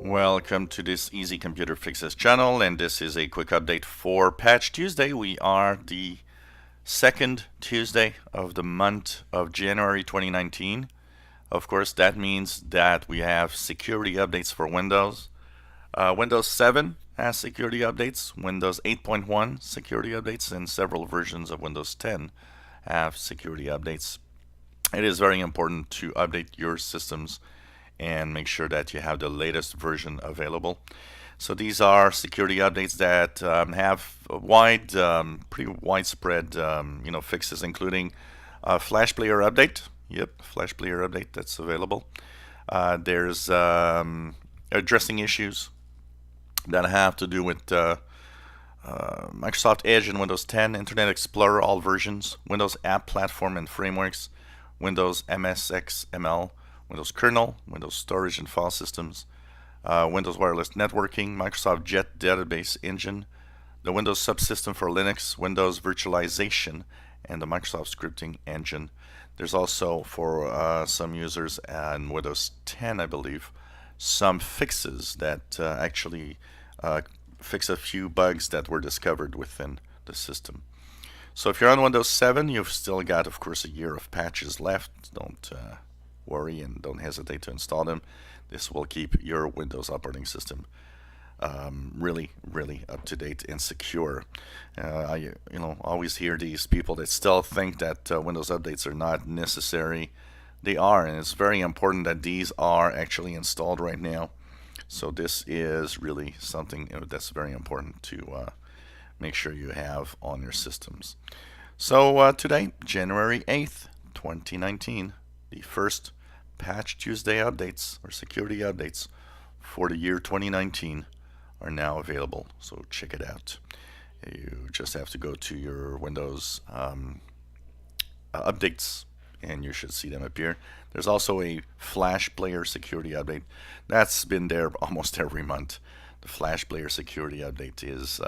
Welcome to this Easy Computer Fixes channel, and this is a quick update for Patch Tuesday. We are the second Tuesday of the month of January 2019. Of course, that means that we have security updates for Windows. Windows 7 has security updates, Windows 8.1 security updates, and several versions of Windows 10 have security updates. It is very important to update your systems and make sure that you have the latest version available. So these are security updates that have a pretty widespread fixes, including Flash Player update. Yep, Flash Player update that's available. There's addressing issues that have to do with Microsoft Edge and Windows 10, Internet Explorer, all versions, Windows App Platform and Frameworks, Windows MSXML, Windows Kernel, Windows Storage and File Systems, Windows Wireless Networking, Microsoft Jet Database Engine, the Windows Subsystem for Linux, Windows Virtualization, and the Microsoft Scripting Engine. There's also, for some users on Windows 10, I believe, some fixes that actually fix a few bugs that were discovered within the system. So if you're on Windows 7, you've still got, of course, a year of patches left. Don't worry and don't hesitate to install them. This will keep your Windows operating system really up to date and secure. I always hear these people that still think that Windows updates are not necessary. They are, and it's very important that these are actually installed right now. So this is really something that's very important to make sure you have on your systems. So today, January 8th, 2019, the first Patch Tuesday updates or security updates for the year 2019 are now available. So check it out. You just have to go to your Windows updates and you should see them appear. There's also a Flash Player security update that's been there almost every month. The Flash Player security update is,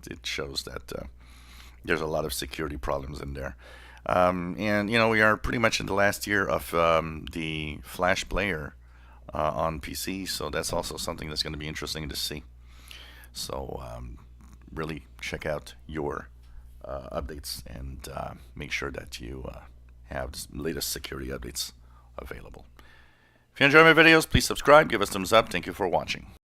it shows that there's a lot of security problems in there. And we are pretty much in the last year of the Flash Player on PC, so that's also something that's going to be interesting to see. So really check out your updates and make sure that you have the latest security updates available. If you enjoy my videos, please subscribe, give us a thumbs up. Thank you for watching.